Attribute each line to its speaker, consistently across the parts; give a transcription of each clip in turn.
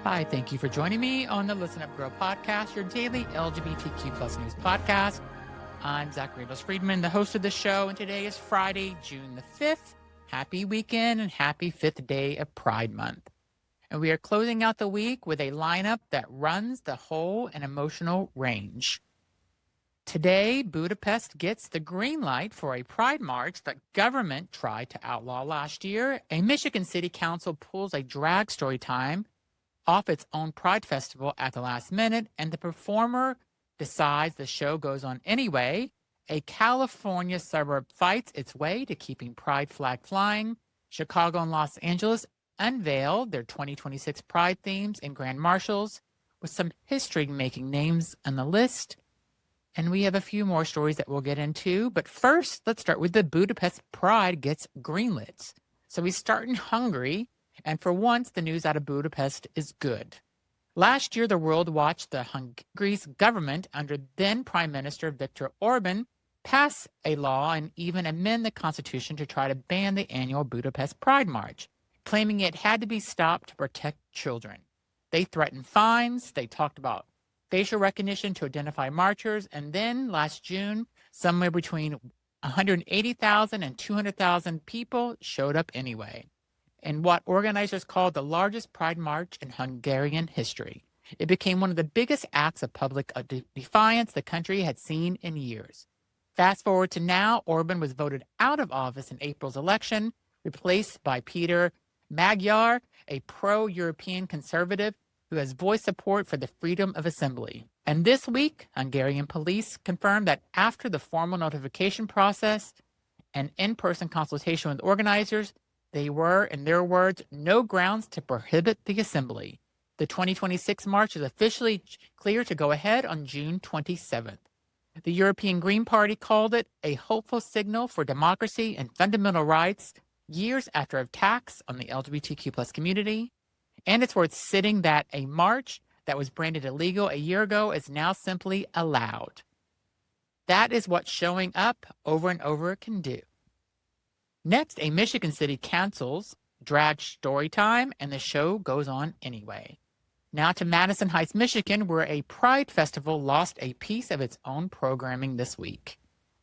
Speaker 1: Hi, thank you for joining me on the Listen Up Girl podcast, your daily LGBTQ plus news podcast. I'm Zach Friedman, the host of the show, and today is Friday, June the 5th. Happy weekend and happy 5th day of Pride Month. And we are closing out the week with a lineup that runs the whole and emotional range. Today, Budapest gets the green light for a Pride March that government tried to outlaw last year. A Michigan City Council pulls a drag story time off its own Pride Festival at the last minute, and the performer decides the show goes on anyway. A California suburb fights its way to keeping Pride flag flying. Chicago and Los Angeles unveil their 2026 Pride themes in Grand Marshals, with some history-making names on the list. And we have a few more stories that we'll get into. But first, let's start with the Budapest Pride gets greenlit. So we start in Hungary. And for once, the news out of Budapest is good. Last year, the world watched the Hungary's government under then Prime Minister Viktor Orban pass a law and even amend the constitution to try to ban the annual Budapest Pride March, claiming it had to be stopped to protect children. They threatened fines. They talked about facial recognition to identify marchers. And then last June, somewhere between 180,000 and 200,000 people showed up anyway, in what organizers called the largest Pride March in Hungarian history. It became one of the biggest acts of public defiance the country had seen in years. Fast forward to now, Orban was voted out of office in April's election, replaced by Peter Magyar, a pro-European conservative who has voiced support for the freedom of assembly. And this week, Hungarian police confirmed that after the formal notification process and in-person consultation with organizers, they were, in their words, no grounds to prohibit the assembly. The 2026 march is officially clear to go ahead on June 27th. The European Green Party called it a hopeful signal for democracy and fundamental rights years after attacks on the LGBTQ plus community. And it's worth citing that a march that was branded illegal a year ago is now simply allowed. That is what showing up over and over can do. Next, a Michigan City cancels drag story time, and the show goes on anyway. Now to Madison Heights, Michigan, where a Pride Festival lost a piece of its own programming this week.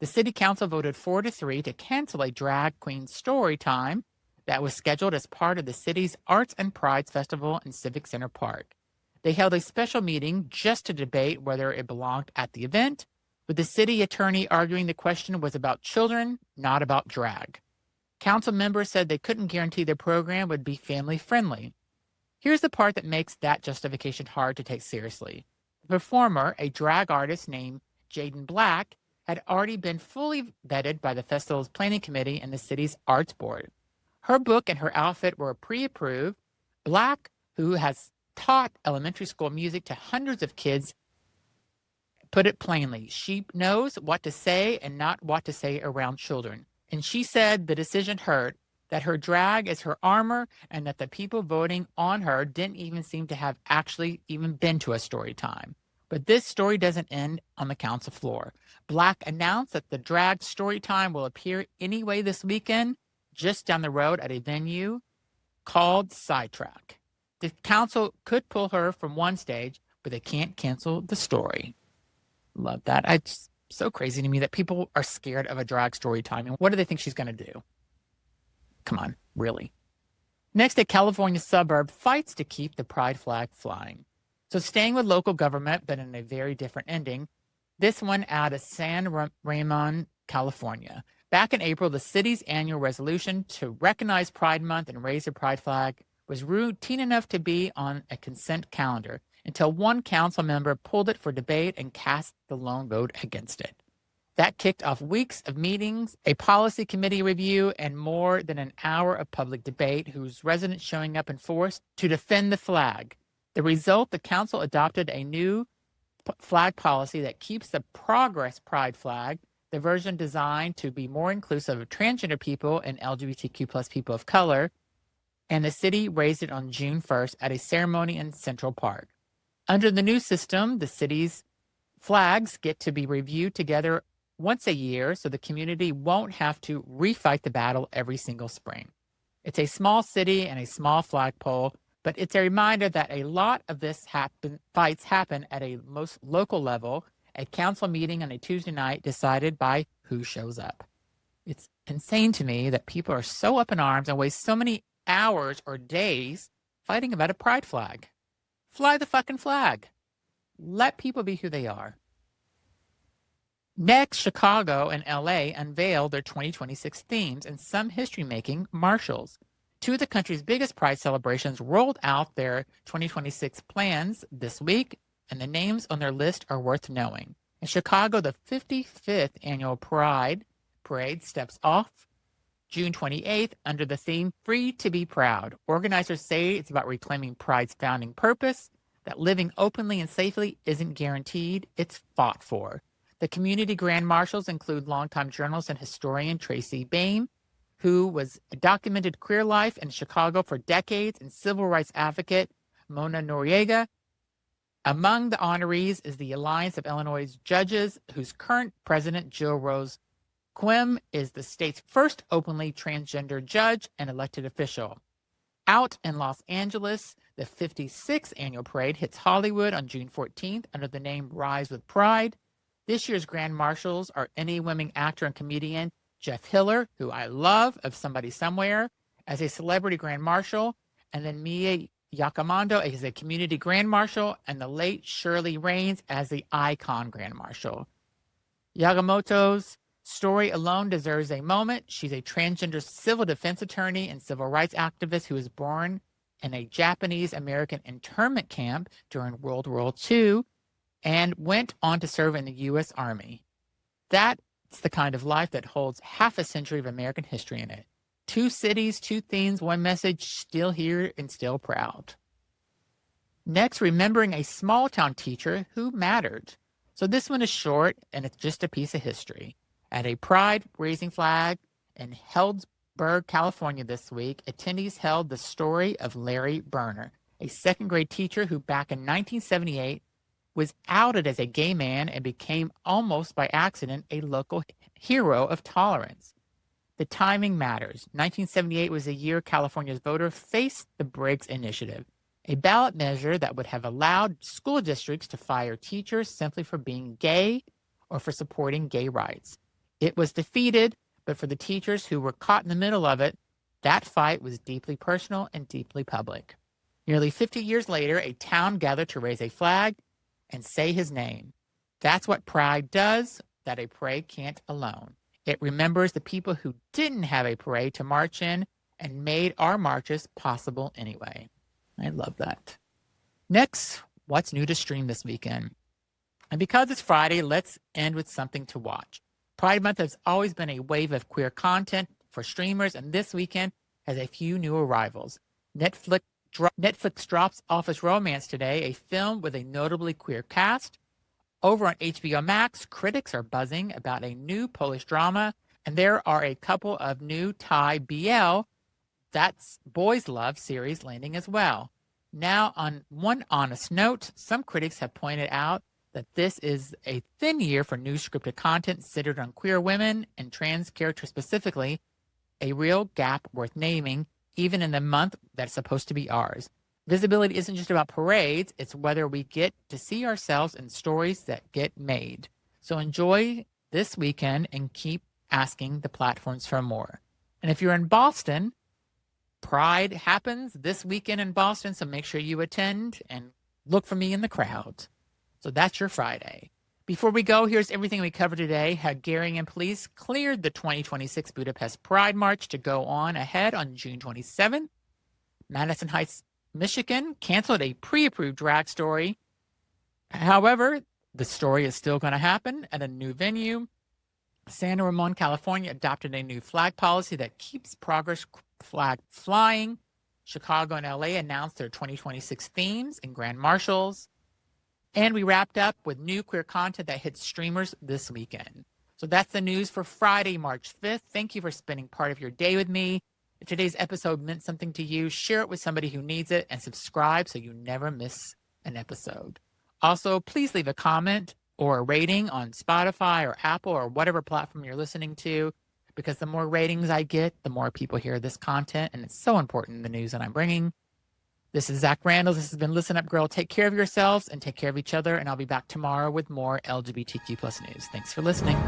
Speaker 1: The city council voted 4-3 to cancel a drag queen story time that was scheduled as part of the city's Arts and Prides Festival in Civic Center Park. They held a special meeting just to debate whether it belonged at the event, with the city attorney arguing the question was about children, not about drag. Council members said they couldn't guarantee their program would be family-friendly. Here's the part that makes that justification hard to take seriously. The performer, a drag artist named Jaden Black, had already been fully vetted by the festival's planning committee and the city's arts board. Her book and her outfit were pre-approved. Black, who has taught elementary school music to hundreds of kids, put it plainly, she knows what to say and not what to say around children. And she said the decision hurt, that her drag is her armor, and that the people voting on her didn't even seem to have actually even been to a story time. But this story doesn't end on the council floor. Black announced that the drag story time will appear anyway this weekend, just down the road at a venue called Sidetrack. The council could pull her from one stage, but they can't cancel the story. Love that. It's so crazy to me that people are scared of a drag story time. And what do they think she's going to do? Come on, really? Next, a California suburb fights to keep the pride flag flying. So staying with local government, but in a very different ending, this one out of San Ramon, California. Back in April, the city's annual resolution to recognize Pride Month and raise the pride flag was routine enough to be on a consent calendar until one council member pulled it for debate and cast the lone vote against it. That kicked off weeks of meetings, a policy committee review, and more than an hour of public debate, whose residents showing up in force to defend the flag. The result, the council adopted a new flag policy that keeps the Progress Pride flag, the version designed to be more inclusive of transgender people and LGBTQ plus people of color, and the city raised it on June 1st at a ceremony in Central Park. Under the new system, the city's flags get to be reviewed together once a year, so the community won't have to refight the battle every single spring. It's a small city and a small flagpole, But it's a reminder that a lot of this fights happen at a most local level, a council meeting on a Tuesday night decided by who shows up. It's insane to me that people are so up in arms and waste so many hours or days fighting about a pride flag. Fly the fucking flag. Let people be who they are. Next, Chicago and LA unveiled their 2026 themes and some history-making Marshals. Two of the country's biggest pride celebrations rolled out their 2026 plans this week, and the names on their list are worth knowing. In Chicago, the 55th annual Pride Parade steps off June 28th under the theme Free to be Proud. Organizers say it's about reclaiming Pride's founding purpose, that living openly and safely isn't guaranteed, it's fought for. The community grand marshals include longtime journalist and historian Tracy Bain, who was a documented queer life in Chicago for decades, and civil rights advocate Mona Noriega. Among the honorees is the Alliance of Illinois Judges, whose current president, Jill Rose Quim, is the state's first openly transgender judge and elected official. Out in Los Angeles, the 56th annual parade hits Hollywood on June 14th under the name Rise with Pride. This year's grand marshals are any women actor and comedian Jeff Hiller, who I love, of Somebody Somewhere, as a celebrity grand marshal, and then Mia Yakamondo as a community grand marshal, and the late Shirley Raines as the icon grand marshal. Yagamoto's story alone deserves a moment. She's a transgender civil defense attorney and civil rights activist who was born in a Japanese-American internment camp during World War II and went on to serve in the U.S. Army. That's the kind of life that holds half a century of American history in it. 2 cities, 2 themes, 1 message, still here and still proud. Next, remembering a small-town teacher who mattered. So this one is short, and it's just a piece of history. At a pride raising flag in Healdsburg, California this week, attendees held the story of Larry Berner, a second-grade teacher who back in 1978 was outed as a gay man and became almost by accident a local hero of tolerance. The timing matters. 1978 was the year California's voters faced the Briggs Initiative, a ballot measure that would have allowed school districts to fire teachers simply for being gay or for supporting gay rights. It was defeated, but for the teachers who were caught in the middle of it, that fight was deeply personal and deeply public. Nearly 50 years later, a town gathered to raise a flag and say his name. That's what pride does, that a parade can't alone. It remembers the people who didn't have a parade to march in and made our marches possible anyway. I love that. Next, what's new to stream this weekend? And because it's Friday, let's end with something to watch. Pride Month has always been a wave of queer content for streamers, and this weekend has a few new arrivals. Netflix drops Office Romance today, a film with a notably queer cast. Over on HBO Max, critics are buzzing about a new Polish drama, and there are a couple of new Thai BL, that's Boys Love series, landing as well. Now, on one honest note, some critics have pointed out that this is a thin year for new scripted content centered on queer women and trans characters specifically, a real gap worth naming, even in the month that's supposed to be ours. Visibility isn't just about parades, it's whether we get to see ourselves in stories that get made. So enjoy this weekend and keep asking the platforms for more. And if you're in Boston, Pride happens this weekend in Boston, so make sure you attend and look for me in the crowd. So that's your Friday. Before we go, here's everything we covered today. Hungarian police cleared the 2026 Budapest Pride March to go on ahead on June 27th. Madison Heights, Michigan canceled a pre-approved drag story. However, the story is still going to happen at a new venue. San Ramon, California adopted a new flag policy that keeps progress flag flying. Chicago and LA announced their 2026 themes and grand marshals. And we wrapped up with new queer content that hits streamers this weekend. So that's the news for Friday, March 5th. Thank you for spending part of your day with me. If today's episode meant something to you, share it with somebody who needs it and subscribe so you never miss an episode. Also, please leave a comment or a rating on Spotify or Apple or whatever platform you're listening to, because the more ratings I get, the more people hear this content, and it's so important in the news that I'm bringing. This is Zach Randall. This has been Listen Up Girl. Take care of yourselves and take care of each other. And I'll be back tomorrow with more LGBTQ plus news. Thanks for listening.